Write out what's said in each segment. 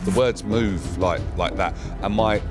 the words move like that, and my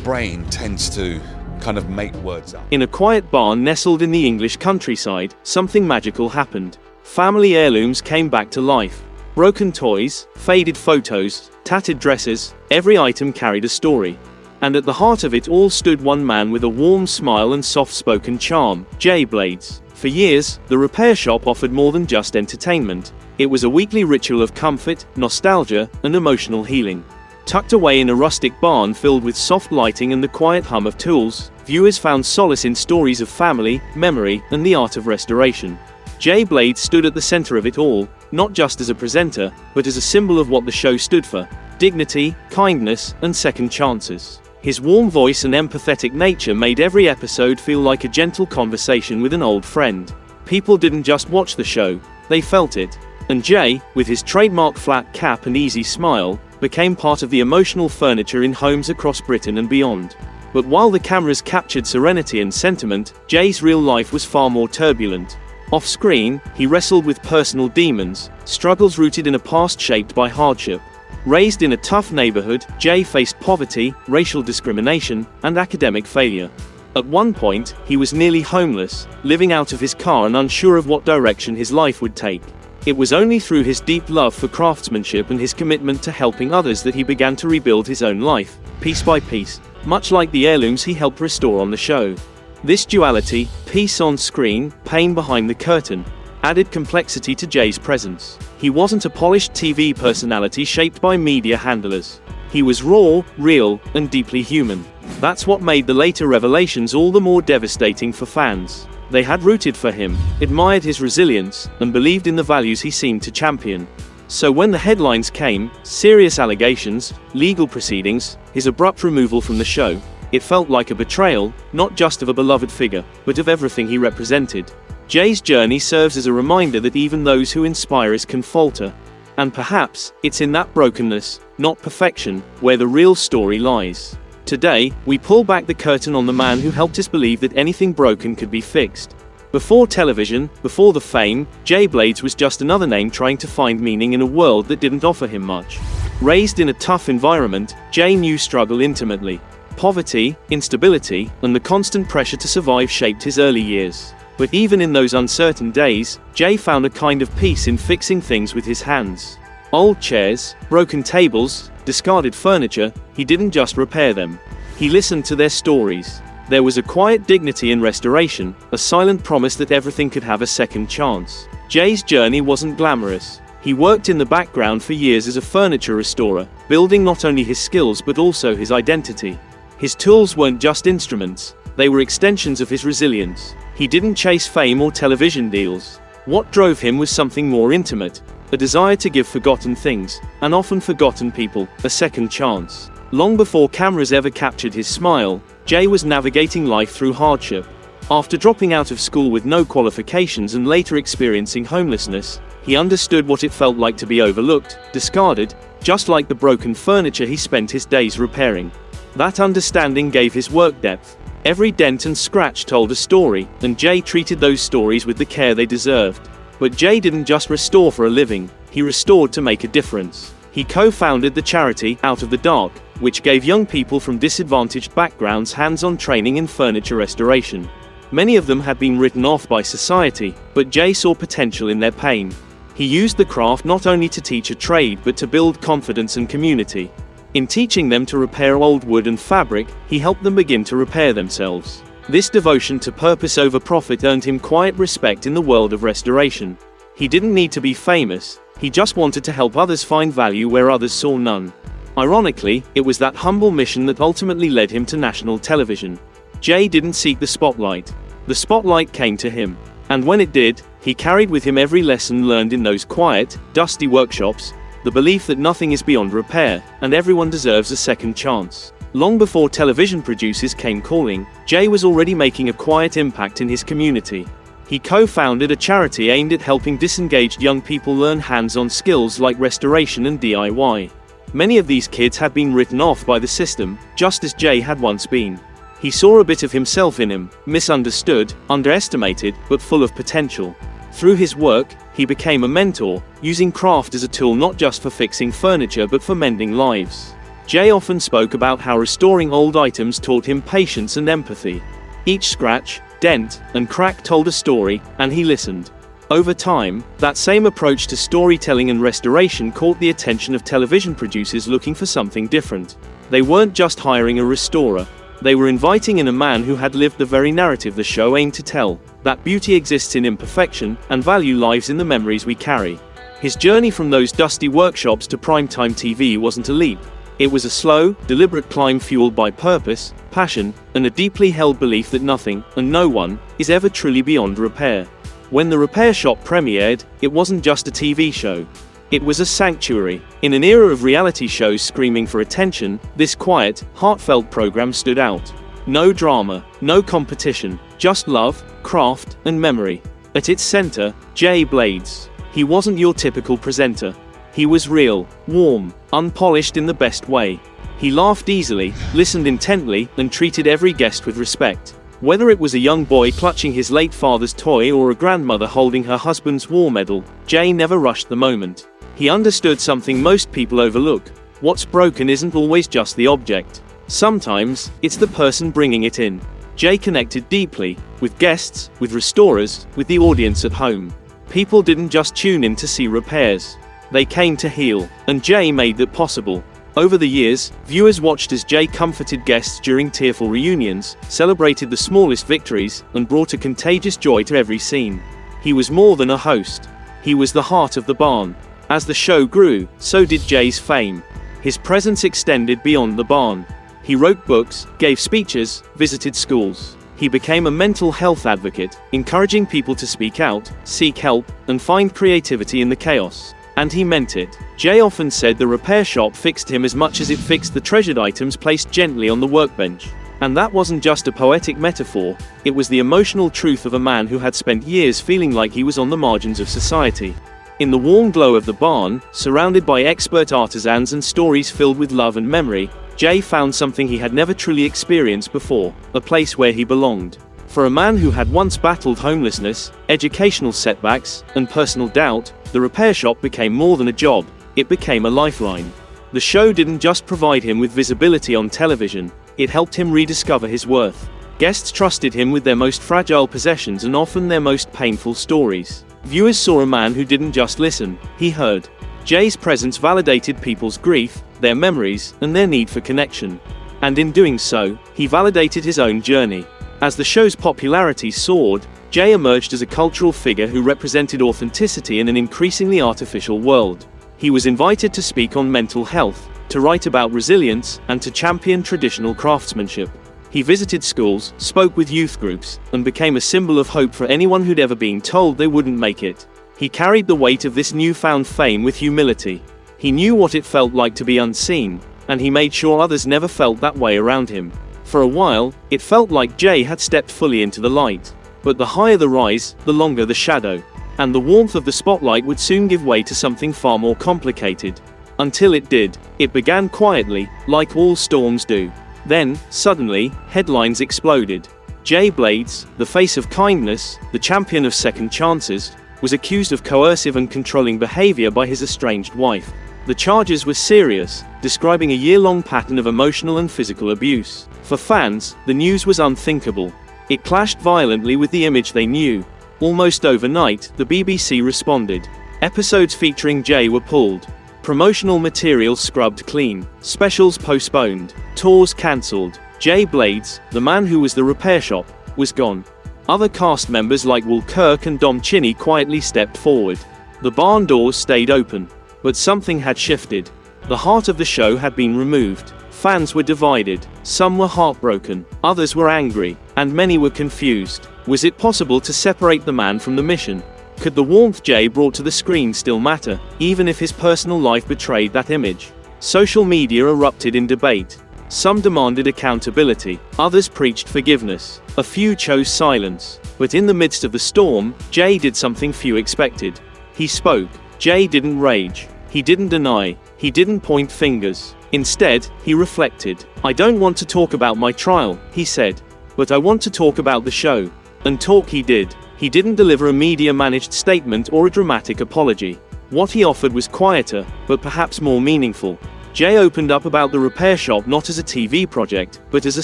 brain tends to kind of make words up. In a quiet barn nestled in the English countryside, something magical happened. Family heirlooms came back to life. Broken toys, faded photos, tattered dresses, every item carried a story. And at the heart of it all stood one man with a warm smile and soft-spoken charm, Jay Blades. For years, the repair shop offered more than just entertainment. It was a weekly ritual of comfort, nostalgia, and emotional healing. Tucked away in a rustic barn filled with soft lighting and the quiet hum of tools, viewers found solace in stories of family, memory, and the art of restoration. Jay Blades stood at the center of it all, not just as a presenter, but as a symbol of what the show stood for: dignity, kindness, and second chances. His warm voice and empathetic nature made every episode feel like a gentle conversation with an old friend. People didn't just watch the show, they felt it. And Jay, with his trademark flat cap and easy smile, became part of the emotional furniture in homes across Britain and beyond. But while the cameras captured serenity and sentiment, Jay's real life was far more turbulent. Off-screen, he wrestled with personal demons, struggles rooted in a past shaped by hardship. Raised in a tough neighborhood, Jay faced poverty, racial discrimination, and academic failure. At one point, he was nearly homeless, living out of his car and unsure of what direction his life would take. It was only through his deep love for craftsmanship and his commitment to helping others that he began to rebuild his own life, piece by piece, much like the heirlooms he helped restore on the show. This duality, peace on screen, pain behind the curtain, added complexity to Jay's presence. He wasn't a polished TV personality shaped by media handlers. He was raw, real, and deeply human. That's what made the later revelations all the more devastating for fans. They had rooted for him, admired his resilience, and believed in the values he seemed to champion. So when the headlines came, serious allegations, legal proceedings, his abrupt removal from the show, it felt like a betrayal, not just of a beloved figure, but of everything he represented. Jay's journey serves as a reminder that even those who inspire us can falter. And perhaps, it's in that brokenness, not perfection, where the real story lies. Today, we pull back the curtain on the man who helped us believe that anything broken could be fixed. Before television, before the fame, Jay Blades was just another name trying to find meaning in a world that didn't offer him much. Raised in a tough environment, Jay knew struggle intimately. Poverty, instability, and the constant pressure to survive shaped his early years. But even in those uncertain days, Jay found a kind of peace in fixing things with his hands. Old chairs, broken tables, discarded furniture, he didn't just repair them. He listened to their stories. There was a quiet dignity in restoration, a silent promise that everything could have a second chance. Jay's journey wasn't glamorous. He worked in the background for years as a furniture restorer, building not only his skills but also his identity. His tools weren't just instruments, they were extensions of his resilience. He didn't chase fame or television deals. What drove him was something more intimate, a desire to give forgotten things, and often forgotten people, a second chance. Long before cameras ever captured his smile, Jay was navigating life through hardship. After dropping out of school with no qualifications and later experiencing homelessness, he understood what it felt like to be overlooked, discarded, just like the broken furniture he spent his days repairing. That understanding gave his work depth. Every dent and scratch told a story, and Jay treated those stories with the care they deserved. But Jay didn't just restore for a living, he restored to make a difference. He co-founded the charity Out of the Dark, which gave young people from disadvantaged backgrounds hands-on training in furniture restoration. Many of them had been written off by society, but Jay saw potential in their pain. He used the craft not only to teach a trade but to build confidence and community. In teaching them to repair old wood and fabric, he helped them begin to repair themselves. This devotion to purpose over profit earned him quiet respect in the world of restoration. He didn't need to be famous, he just wanted to help others find value where others saw none. Ironically, it was that humble mission that ultimately led him to national television. Jay didn't seek the spotlight. The spotlight came to him. And when it did, he carried with him every lesson learned in those quiet, dusty workshops, the belief that nothing is beyond repair, and everyone deserves a second chance. Long before television producers came calling, Jay was already making a quiet impact in his community. He co-founded a charity aimed at helping disengaged young people learn hands-on skills like restoration and DIY. Many of these kids had been written off by the system, just as Jay had once been. He saw a bit of himself in him, misunderstood, underestimated, but full of potential. Through his work, He became a mentor, using craft as a tool not just for fixing furniture but for mending lives. Jay often spoke about how restoring old items taught him patience and empathy. Each scratch, dent, and crack told a story, and he listened. Over time, that same approach to storytelling and restoration caught the attention of television producers looking for something different. They weren't just hiring a restorer. They were inviting in a man who had lived the very narrative the show aimed to tell, that beauty exists in imperfection, and value lies in the memories we carry. His journey from those dusty workshops to primetime TV wasn't a leap. It was a slow, deliberate climb fueled by purpose, passion, and a deeply held belief that nothing, and no one, is ever truly beyond repair. When The Repair Shop premiered, it wasn't just a TV show. It was a sanctuary. In an era of reality shows screaming for attention, this quiet, heartfelt program stood out. No drama, no competition, just love, craft, and memory. At its center, Jay Blades. He wasn't your typical presenter. He was real, warm, unpolished in the best way. He laughed easily, listened intently, and treated every guest with respect. Whether it was a young boy clutching his late father's toy or a grandmother holding her husband's war medal, Jay never rushed the moment. He understood something most people overlook. What's broken isn't always just the object. Sometimes, it's the person bringing it in. Jay connected deeply, with guests, with restorers, with the audience at home. People didn't just tune in to see repairs. They came to heal, and Jay made that possible. Over the years, viewers watched as Jay comforted guests during tearful reunions, celebrated the smallest victories, and brought a contagious joy to every scene. He was more than a host. He was the heart of the barn. As the show grew, so did Jay's fame. His presence extended beyond the barn. He wrote books, gave speeches, visited schools. He became a mental health advocate, encouraging people to speak out, seek help, and find creativity in the chaos. And he meant it. Jay often said the repair shop fixed him as much as it fixed the treasured items placed gently on the workbench. And that wasn't just a poetic metaphor, it was the emotional truth of a man who had spent years feeling like he was on the margins of society. In the warm glow of the barn, surrounded by expert artisans and stories filled with love and memory, Jay found something he had never truly experienced before, a place where he belonged. For a man who had once battled homelessness, educational setbacks, and personal doubt, the repair shop became more than a job, it became a lifeline. The show didn't just provide him with visibility on television, it helped him rediscover his worth. Guests trusted him with their most fragile possessions and often their most painful stories. Viewers saw a man who didn't just listen, he heard. Jay's presence validated people's grief, their memories, and their need for connection. And in doing so, he validated his own journey. As the show's popularity soared, Jay emerged as a cultural figure who represented authenticity in an increasingly artificial world. He was invited to speak on mental health, to write about resilience, and to champion traditional craftsmanship. He visited schools, spoke with youth groups, and became a symbol of hope for anyone who'd ever been told they wouldn't make it. He carried the weight of this newfound fame with humility. He knew what it felt like to be unseen, and he made sure others never felt that way around him. For a while, it felt like Jay had stepped fully into the light. But the higher the rise, the longer the shadow. And the warmth of the spotlight would soon give way to something far more complicated. Until it did, it began quietly, like all storms do. Then, suddenly, headlines exploded. Jay Blades, the face of kindness, the champion of second chances, was accused of coercive and controlling behavior by his estranged wife. The charges were serious, describing a year-long pattern of emotional and physical abuse. For fans, the news was unthinkable. It clashed violently with the image they knew. Almost overnight, the BBC responded. Episodes featuring Jay were pulled. Promotional material scrubbed clean. Specials postponed. Tours cancelled. Jay Blades, the man who was the repair shop, was gone. Other cast members like Will Kirk and Dom Chinney quietly stepped forward. The barn doors stayed open. But something had shifted. The heart of the show had been removed. Fans were divided. Some were heartbroken. Others were angry. And many were confused. Was it possible to separate the man from the mission? Could the warmth Jay brought to the screen still matter, even if his personal life betrayed that image? Social media erupted in debate. Some demanded accountability. Others preached forgiveness. A few chose silence. But in the midst of the storm, Jay did something few expected. He spoke. Jay didn't rage. He didn't deny. He didn't point fingers. Instead, he reflected. "I don't want to talk about my trial," he said. "But I want to talk about the show." And talk he did. He didn't deliver a media-managed statement or a dramatic apology. What he offered was quieter, but perhaps more meaningful. Jay opened up about the repair shop not as a TV project, but as a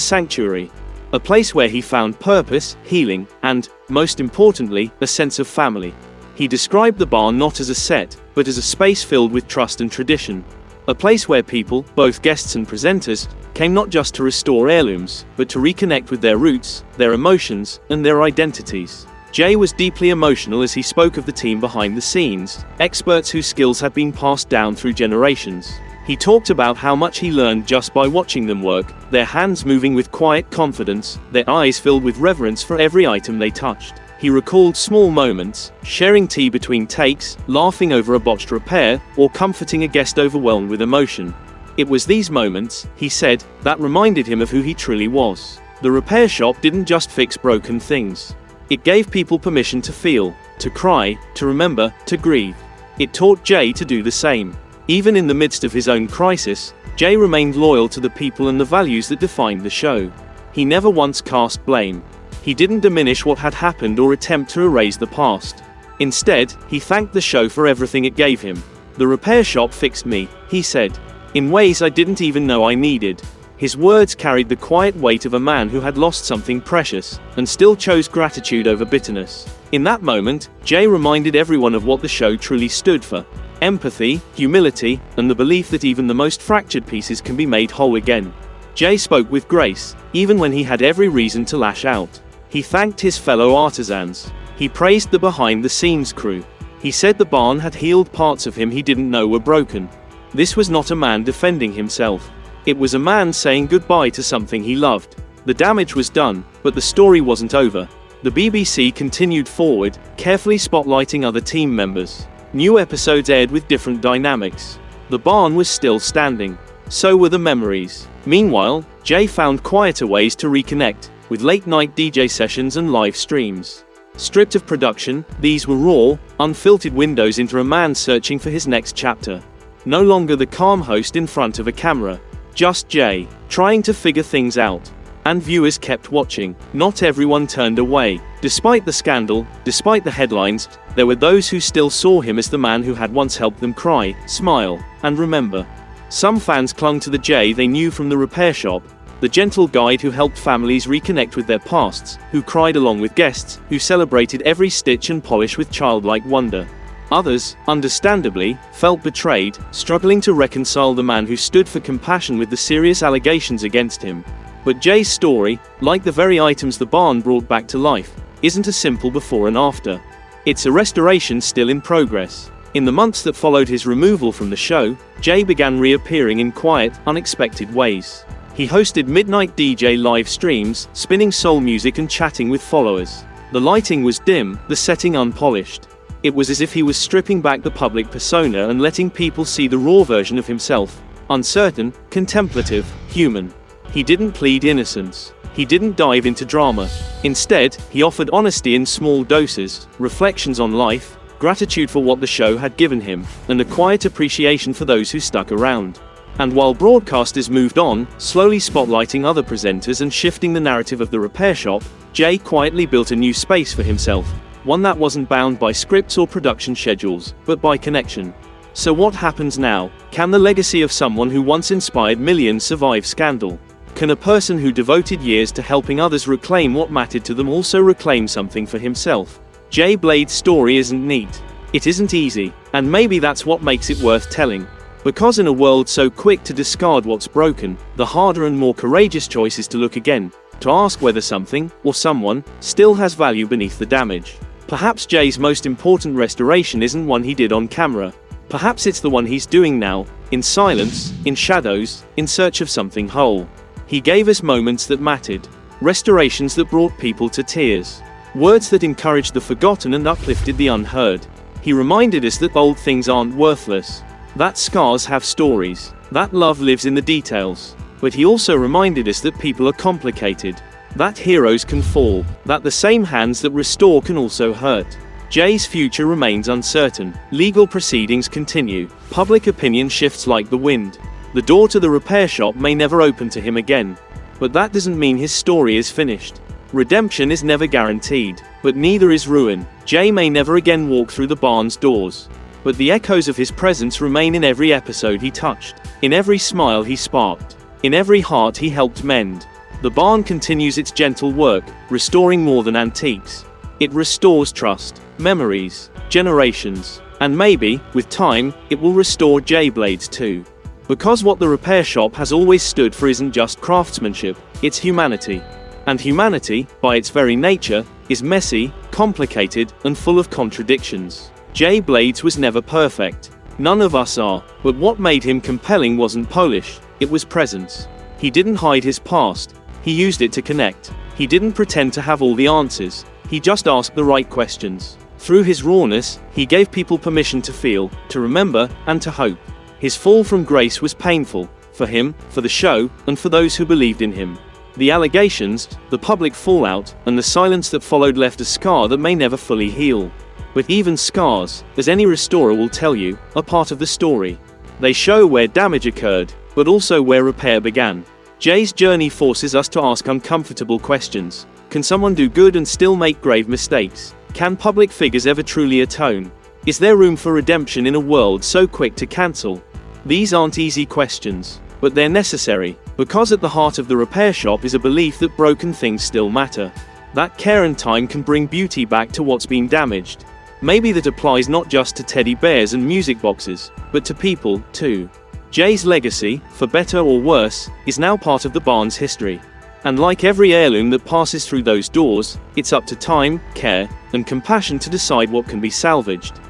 sanctuary. A place where he found purpose, healing, and, most importantly, a sense of family. He described the barn not as a set, but as a space filled with trust and tradition. A place where people, both guests and presenters, came not just to restore heirlooms, but to reconnect with their roots, their emotions, and their identities. Jay was deeply emotional as he spoke of the team behind the scenes, experts whose skills had been passed down through generations. He talked about how much he learned just by watching them work, their hands moving with quiet confidence, their eyes filled with reverence for every item they touched. He recalled small moments, sharing tea between takes, laughing over a botched repair, or comforting a guest overwhelmed with emotion. It was these moments, he said, that reminded him of who he truly was. The repair shop didn't just fix broken things. It gave people permission to feel, to cry, to remember, to grieve. It taught Jay to do the same. Even in the midst of his own crisis, Jay remained loyal to the people and the values that defined the show. He never once cast blame. He didn't diminish what had happened or attempt to erase the past. Instead, he thanked the show for everything it gave him. "The repair shop fixed me," he said, "in ways I didn't even know I needed." His words carried the quiet weight of a man who had lost something precious, and still chose gratitude over bitterness. In that moment, Jay reminded everyone of what the show truly stood for: empathy, humility, and the belief that even the most fractured pieces can be made whole again. Jay spoke with grace, even when he had every reason to lash out. He thanked his fellow artisans. He praised the behind-the-scenes crew. He said the barn had healed parts of him he didn't know were broken. This was not a man defending himself. It was a man saying goodbye to something he loved. The damage was done, but the story wasn't over. The BBC continued forward, carefully spotlighting other team members. New episodes aired with different dynamics. The barn was still standing. So were the memories. Meanwhile, Jay found quieter ways to reconnect, with late-night DJ sessions and live streams. Stripped of production, these were raw, unfiltered windows into a man searching for his next chapter. No longer the calm host in front of a camera. Just Jay, trying to figure things out. And viewers kept watching. Not everyone turned away. Despite the scandal, despite the headlines, there were those who still saw him as the man who had once helped them cry, smile, and remember. Some fans clung to the Jay they knew from the repair shop, the gentle guide who helped families reconnect with their pasts, who cried along with guests, who celebrated every stitch and polish with childlike wonder. Others, understandably, felt betrayed, struggling to reconcile the man who stood for compassion with the serious allegations against him. But Jay's story, like the very items the barn brought back to life, isn't a simple before and after. It's a restoration still in progress. In the months that followed his removal from the show, Jay began reappearing in quiet, unexpected ways. He hosted midnight DJ live streams, spinning soul music and chatting with followers. The lighting was dim, the setting unpolished. It was as if he was stripping back the public persona and letting people see the raw version of himself. Uncertain, contemplative, human. He didn't plead innocence. He didn't dive into drama. Instead, he offered honesty in small doses, reflections on life, gratitude for what the show had given him, and a quiet appreciation for those who stuck around. And while broadcasters moved on, slowly spotlighting other presenters and shifting the narrative of the repair shop, Jay quietly built a new space for himself, one that wasn't bound by scripts or production schedules, but by connection. So what happens now? Can the legacy of someone who once inspired millions survive scandal? Can a person who devoted years to helping others reclaim what mattered to them also reclaim something for himself? Jay Blade's story isn't neat. It isn't easy, and maybe that's what makes it worth telling. Because in a world so quick to discard what's broken, the harder and more courageous choice is to look again, to ask whether something, or someone, still has value beneath the damage. Perhaps Jay's most important restoration isn't one he did on camera. Perhaps it's the one he's doing now, in silence, in shadows, in search of something whole. He gave us moments that mattered, restorations that brought people to tears, words that encouraged the forgotten and uplifted the unheard. He reminded us that old things aren't worthless, that scars have stories, that love lives in the details. But he also reminded us that people are complicated, that heroes can fall, that the same hands that restore can also hurt. Jay's future remains uncertain. Legal proceedings continue. Public opinion shifts like the wind. The door to the repair shop may never open to him again. But that doesn't mean his story is finished. Redemption is never guaranteed. but neither is ruin. Jay may never again walk through the barn's doors, but the echoes of his presence remain in every episode he touched, in every smile he sparked, in every heart he helped mend. The barn continues its gentle work, restoring more than antiques. It restores trust, memories, generations, and maybe, with time, it will restore Jay blades too. Because what the repair shop has always stood for isn't just craftsmanship, it's humanity. And humanity, by its very nature, is messy, complicated, and full of contradictions. Jay Blades was never perfect. None of us are, but what made him compelling wasn't polish, it was presence. He didn't hide his past, he used it to connect. He didn't pretend to have all the answers, he just asked the right questions. Through his rawness, he gave people permission to feel, to remember, and to hope. His fall from grace was painful, for him, for the show, and for those who believed in him. The allegations, the public fallout, and the silence that followed left a scar that may never fully heal. But even scars, as any restorer will tell you, are part of the story. They show where damage occurred, but also where repair began. Jay's journey forces us to ask uncomfortable questions. Can someone do good and still make grave mistakes? Can public figures ever truly atone? Is there room for redemption in a world so quick to cancel? These aren't easy questions, but they're necessary, because at the heart of the repair shop is a belief that broken things still matter. That care and time can bring beauty back to what's been damaged. Maybe that applies not just to teddy bears and music boxes, but to people, too. Jay's legacy, for better or worse, is now part of the barn's history. And like every heirloom that passes through those doors, it's up to time, care, and compassion to decide what can be salvaged.